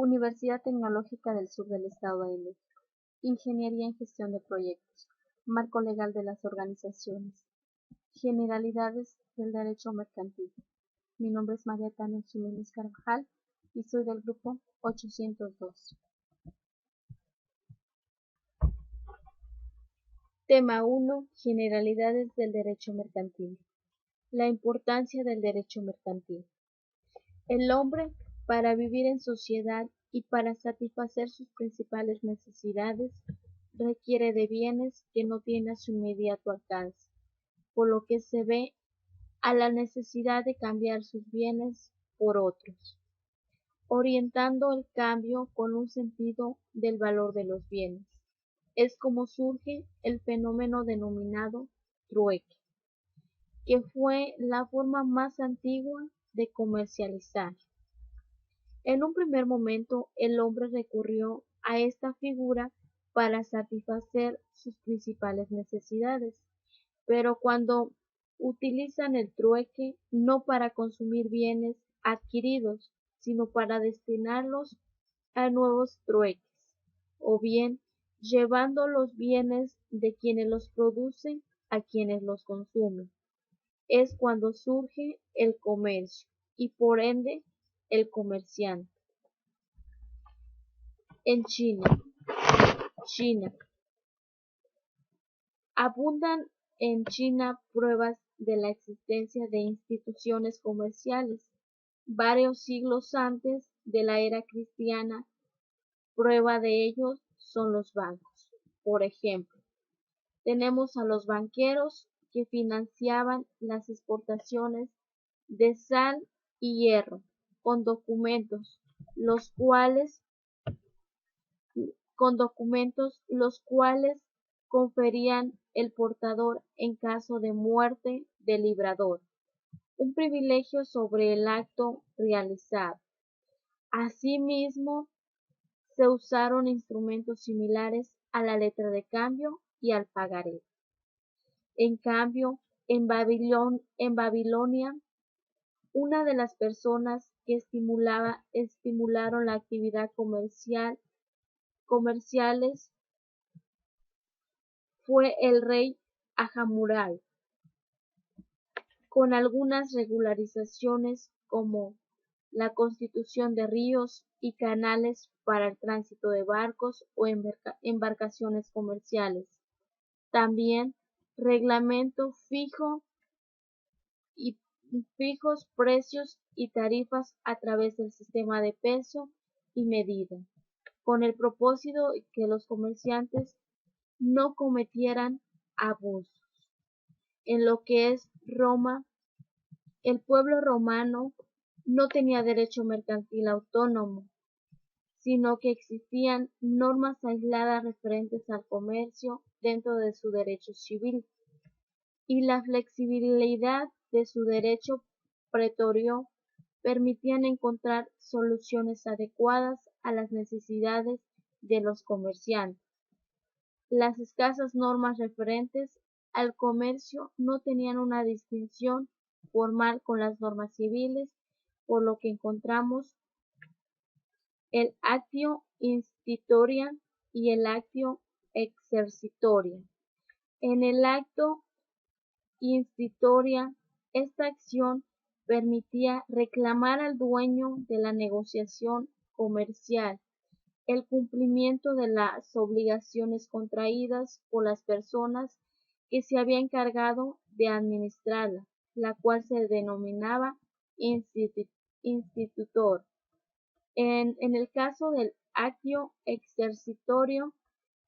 Universidad Tecnológica del Sur del Estado de México. Ingeniería en Gestión de Proyectos. Marco legal de las organizaciones. Generalidades del derecho mercantil. Mi nombre es María Tania Jiménez Carvajal y soy del grupo 802. Tema 1. Generalidades del derecho mercantil. La importancia del derecho mercantil. El hombre, para vivir en sociedad y para satisfacer sus principales necesidades, requiere de bienes que no tiene a su inmediato alcance, por lo que se ve a la necesidad de cambiar sus bienes por otros, orientando el cambio con un sentido del valor de los bienes. Es como surge el fenómeno denominado trueque, que fue la forma más antigua de comercializar. En un primer momento, el hombre recurrió a esta figura para satisfacer sus principales necesidades, pero cuando utilizan el trueque no para consumir bienes adquiridos, sino para destinarlos a nuevos trueques, o bien llevando los bienes de quienes los producen a quienes los consumen. Es cuando surge el comercio y por ende el comerciante. En China. Abundan en China pruebas de la existencia de instituciones comerciales. Varios siglos antes de la era cristiana, prueba de ello son los bancos. Por ejemplo, tenemos a los banqueros que financiaban las exportaciones de sal y hierro con documentos, los cuales conferían el portador en caso de muerte del librador, un privilegio sobre el acto realizado. Asimismo, se usaron instrumentos similares a la letra de cambio y al pagaré. En cambio, en Babilonia, una de las personas que estimularon la actividad comerciales fue el rey Ahamurai, con algunas regularizaciones como la constitución de ríos y canales para el tránsito de barcos o embarcaciones comerciales. También reglamento fijos precios y tarifas a través del sistema de peso y medida, con el propósito de que los comerciantes no cometieran abusos. En lo que es Roma, el pueblo romano no tenía derecho mercantil autónomo, sino que existían normas aisladas referentes al comercio dentro de su derecho civil, y la flexibilidad de su derecho pretorio permitían encontrar soluciones adecuadas a las necesidades de los comerciantes. Las escasas normas referentes al comercio no tenían una distinción formal con las normas civiles, por lo que encontramos el actio institutoria y el actio exercitoria. En el acto institutoria, esta acción permitía reclamar al dueño de la negociación comercial el cumplimiento de las obligaciones contraídas por las personas que se había encargado de administrarla, la cual se denominaba institutor. En el caso del actio exercitorio,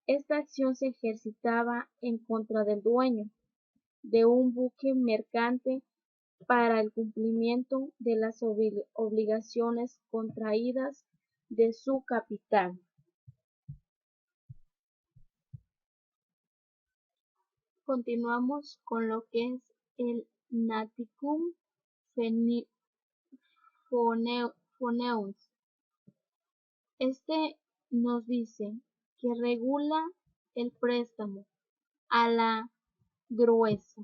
esta acción se ejercitaba en contra del dueño de un buque mercante para el cumplimiento de las obligaciones contraídas de su capitán. Continuamos con lo que es el Naticum Phoneus. Este nos dice que regula el préstamo a la gruesa.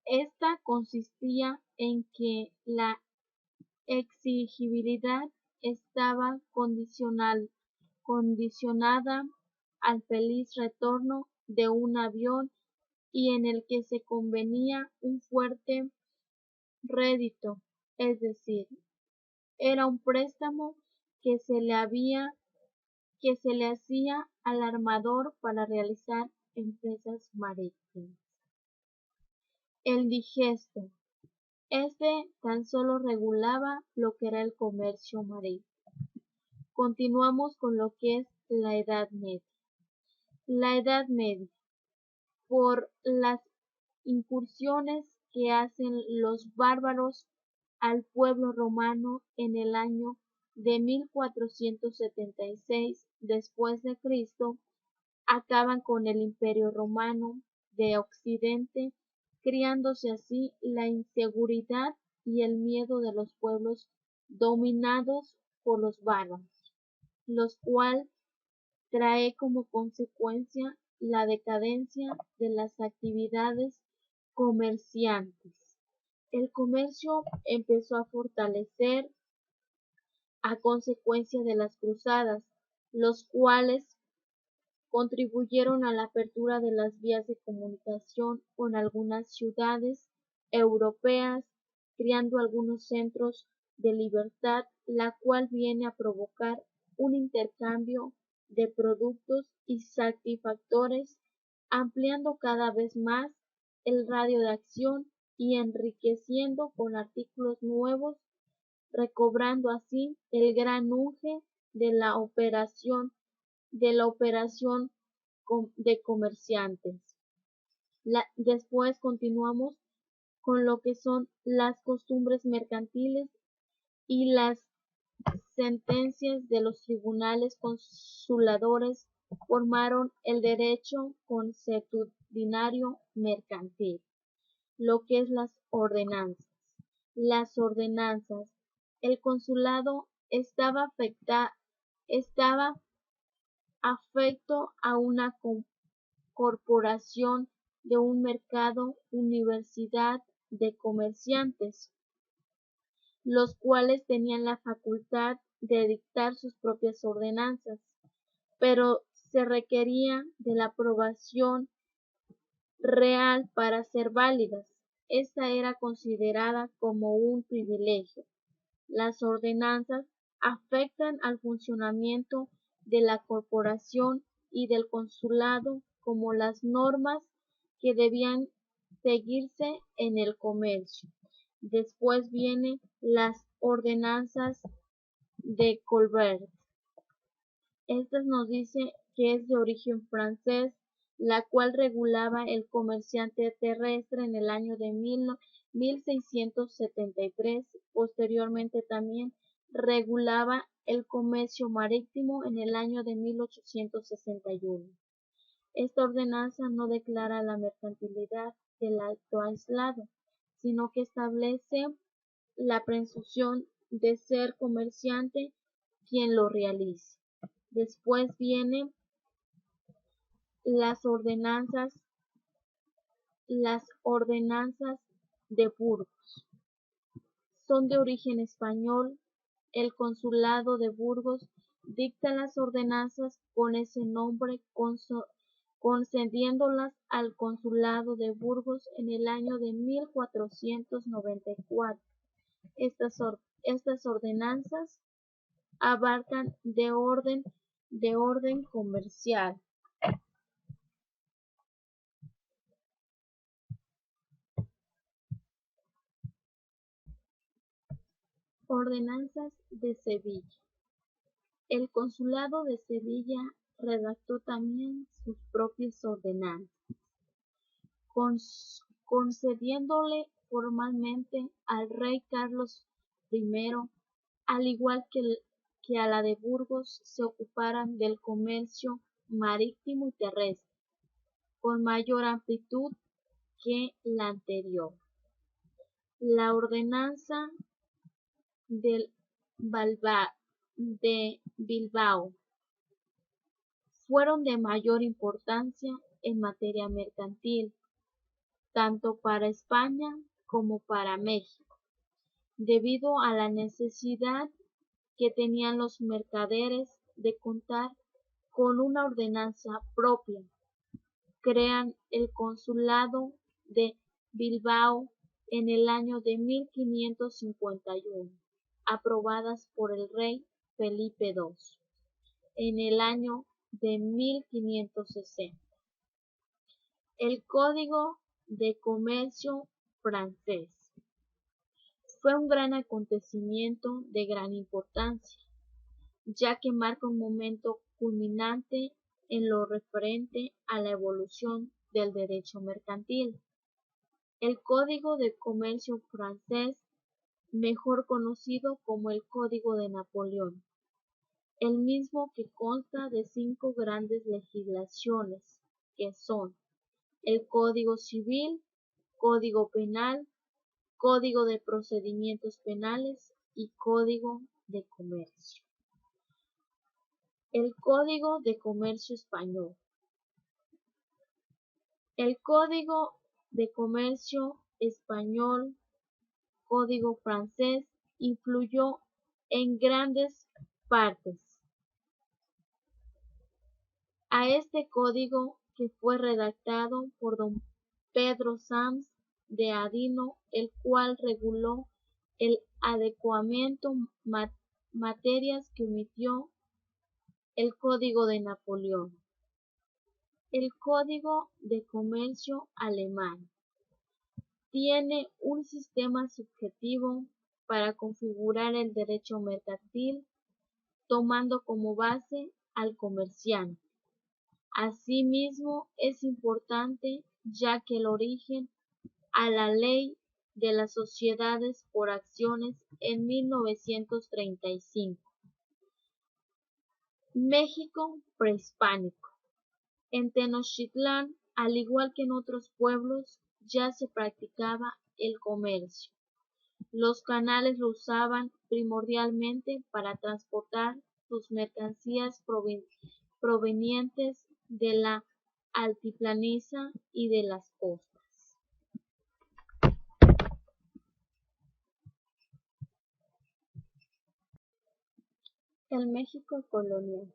Esta consistía en que la exigibilidad estaba condicionada al feliz retorno de un avión y en el que se convenía un fuerte rédito, es decir, era un préstamo que se le hacía al armador para realizar empresas marítimas. El digesto. Este tan solo regulaba lo que era el comercio marítimo. Continuamos con lo que es la Edad Media. La Edad Media, por las incursiones que hacen los bárbaros al pueblo romano en el año de 1476 después de Cristo, acaban con el Imperio Romano de Occidente, creándose así la inseguridad y el miedo de los pueblos dominados por los bárbaros, los cual trae como consecuencia la decadencia de las actividades comerciantes. El comercio empezó a fortalecer a consecuencia de las cruzadas, los cuales contribuyeron a la apertura de las vías de comunicación con algunas ciudades europeas, creando algunos centros de libertad, la cual viene a provocar un intercambio de productos y satisfactores, ampliando cada vez más el radio de acción y enriqueciendo con artículos nuevos, recobrando así el gran auge de la operación de comerciantes. Después continuamos con lo que son las costumbres mercantiles y las sentencias de los tribunales consuladores formaron el derecho consuetudinario mercantil, lo que es las ordenanzas. Las ordenanzas. El consulado estaba afecto a una corporación de un mercado universidad de comerciantes, los cuales tenían la facultad de dictar sus propias ordenanzas, pero se requería de la aprobación real para ser válidas. Esta era considerada como un privilegio. Las ordenanzas afectan al funcionamiento de la corporación y del consulado como las normas que debían seguirse en el comercio. Después vienen las ordenanzas de Colbert. Esta nos dice que es de origen francés, la cual regulaba el comerciante terrestre en el año de 1673. Posteriormente también regulaba el comercio marítimo en el año de 1861. Esta ordenanza no declara la mercantilidad del acto aislado, sino que establece la presunción de ser comerciante quien lo realice. Después vienen las ordenanzas de Burgos. Son de origen español. El consulado de Burgos dicta las ordenanzas con ese nombre, concediéndolas al consulado de Burgos en el año de 1494. Estas ordenanzas abarcan de orden comercial. Ordenanzas de Sevilla. El consulado de Sevilla redactó también sus propias ordenanzas, concediéndole formalmente al rey Carlos I, al igual que a la de Burgos, se ocuparan del comercio marítimo y terrestre, con mayor amplitud que la anterior. La ordenanza de Bilbao fueron de mayor importancia en materia mercantil, tanto para España como para México, debido a la necesidad que tenían los mercaderes de contar con una ordenanza propia. Crean el consulado de Bilbao en el año de 1551, aprobadas por el rey Felipe II en el año de 1560. El Código de Comercio francés fue un gran acontecimiento de gran importancia, ya que marca un momento culminante en lo referente a la evolución del derecho mercantil. El Código de Comercio francés, mejor conocido como el Código de Napoleón, el mismo que consta de 5 grandes legislaciones, que son el Código Civil, Código Penal, Código de Procedimientos Penales y Código de Comercio. El Código de Comercio español. El Código de Comercio español, Código francés, influyó en grandes partes a este código, que fue redactado por don Pedro Sanz de Adino, el cual reguló el adecuamiento materias que omitió el Código de Napoleón. El Código de Comercio alemán tiene un sistema subjetivo para configurar el derecho mercantil, tomando como base al comerciante. Asimismo, es importante, ya que el origen a la ley de las sociedades por acciones en 1935. México prehispánico. En Tenochtitlán, al igual que en otros pueblos, ya se practicaba el comercio. Los canales lo usaban primordialmente para transportar sus mercancías provenientes de la altiplanicie y de las costas. El México colonial.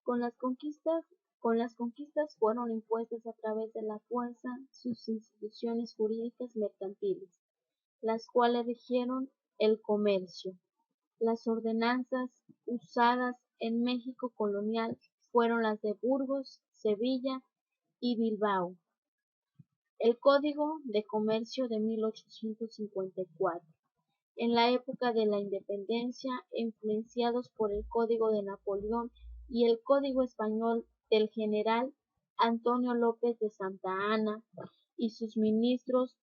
Con las conquistas fueron impuestas a través de la fuerza sus instituciones jurídicas mercantiles, las cuales regieron el comercio. Las ordenanzas usadas en México colonial fueron las de Burgos, Sevilla y Bilbao. El Código de Comercio de 1854. En la época de la independencia, influenciados por el Código de Napoleón y el Código español del general Antonio López de Santa Anna y sus ministros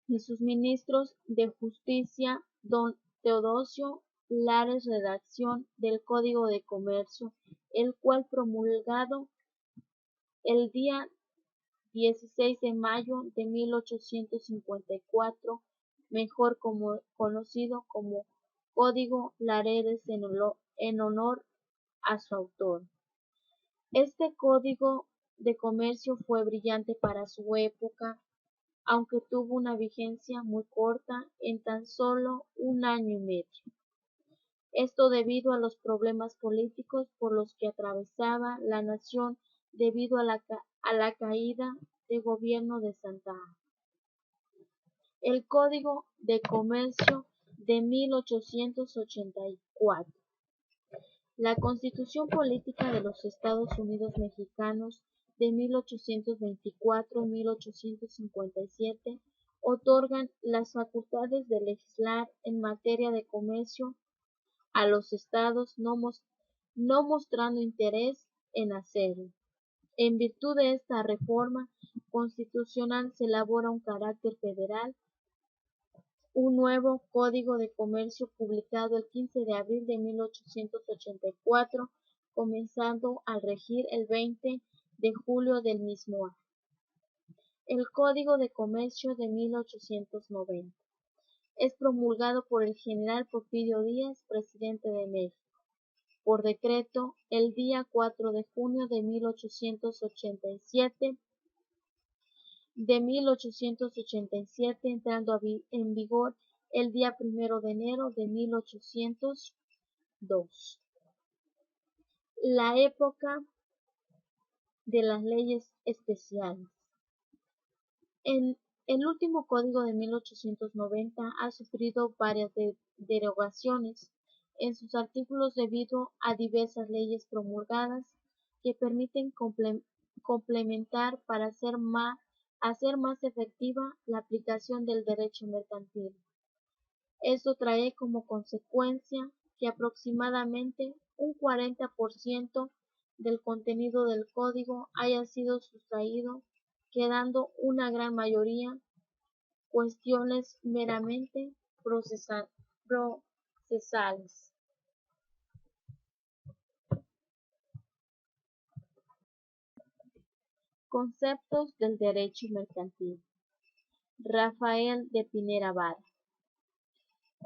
de justicia, don Teodosio Lares, redacción del Código de Comercio, el cual promulgado el día 16 de mayo de 1854, mejor conocido como Código Lares en honor a su autor. Este Código de Comercio fue brillante para su época, aunque tuvo una vigencia muy corta, en tan solo un año y medio. Esto debido a los problemas políticos por los que atravesaba la nación debido a la caída del gobierno de Santa Anna. El Código de Comercio de 1884. La Constitución Política de los Estados Unidos Mexicanos de 1824-1857 otorgan las facultades de legislar en materia de comercio a los estados, no mostrando interés en hacerlo. En virtud de esta reforma constitucional se elabora un carácter federal, un nuevo Código de Comercio publicado el 15 de abril de 1884, comenzando a regir el 20 de julio del mismo año. El Código de Comercio de 1890 es promulgado por el general Porfirio Díaz, presidente de México, por decreto el día 4 de junio de 1887, entrando en vigor el día 1 de enero de 1802. La época de las leyes especiales. En el último código de 1890 ha sufrido varias derogaciones en sus artículos debido a diversas leyes promulgadas que permiten complementar para hacer más efectiva la aplicación del derecho mercantil. Esto trae como consecuencia que aproximadamente un 40% del contenido del código haya sido sustraído, quedando una gran mayoría cuestiones meramente procesales. Conceptos del derecho mercantil. Rafael de Pineda Vara.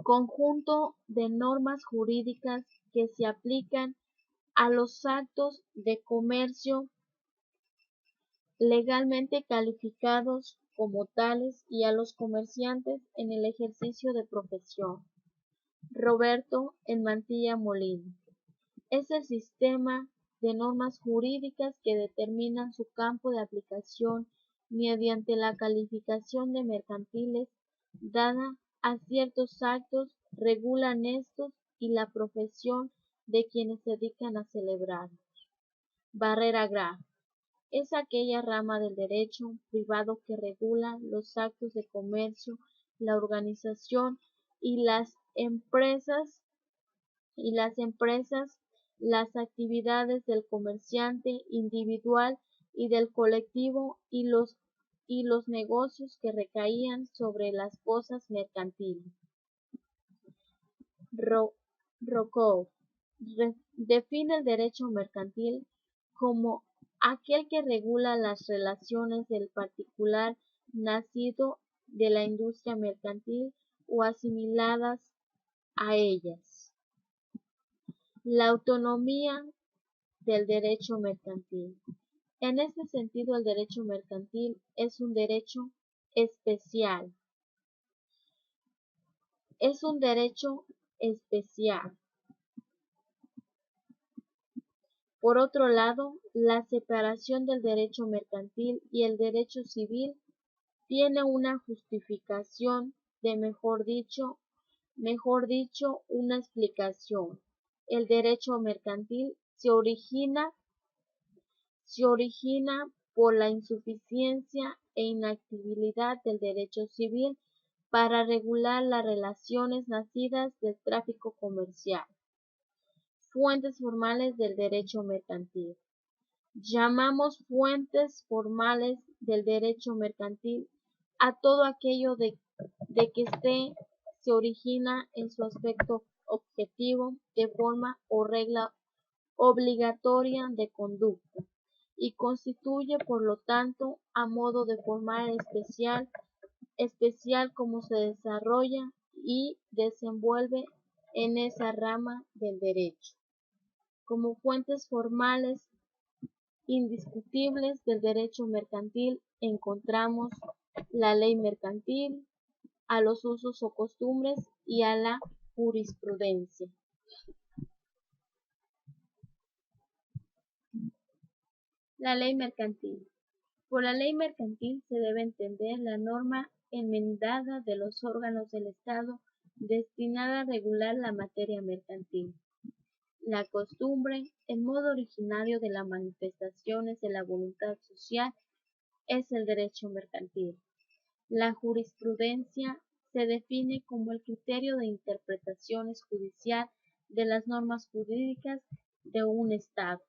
Conjunto de normas jurídicas que se aplican a los actos de comercio legalmente calificados como tales y a los comerciantes en el ejercicio de profesión. Roberto en Mantilla Molina. Es el sistema de normas jurídicas que determinan su campo de aplicación mediante la calificación de mercantiles dada a ciertos actos, regulan estos y la profesión de quienes se dedican a celebrarlos. Barrera Graf. Es aquella rama del derecho privado que regula los actos de comercio, la organización y las empresas, las actividades del comerciante individual y del colectivo y los negocios que recaían sobre las cosas mercantiles. Rocoux define el derecho mercantil como aquel que regula las relaciones del particular nacido de la industria mercantil o asimiladas a ellas. La autonomía del derecho mercantil. En este sentido, el derecho mercantil es un derecho especial. Es un derecho especial. Por otro lado, la separación del derecho mercantil y el derecho civil tiene una justificación de mejor dicho, una explicación. El derecho mercantil se origina por la insuficiencia e inactividad del derecho civil para regular las relaciones nacidas del tráfico comercial. Fuentes formales del derecho mercantil. Llamamos fuentes formales del derecho mercantil a todo aquello de que se origina en su aspecto objetivo de forma o regla obligatoria de conducta y constituye por lo tanto a modo de formal especial como se desarrolla y desenvuelve en esa rama del derecho. Como fuentes formales indiscutibles del derecho mercantil encontramos la ley mercantil, a los usos o costumbres y a la jurisprudencia. La ley mercantil. Por la ley mercantil se debe entender la norma enmendada de los órganos del Estado destinada a regular la materia mercantil. La costumbre, el modo originario de las manifestaciones de la voluntad social, es el derecho mercantil. La jurisprudencia se define como el criterio de interpretaciones judicial de las normas jurídicas de un Estado.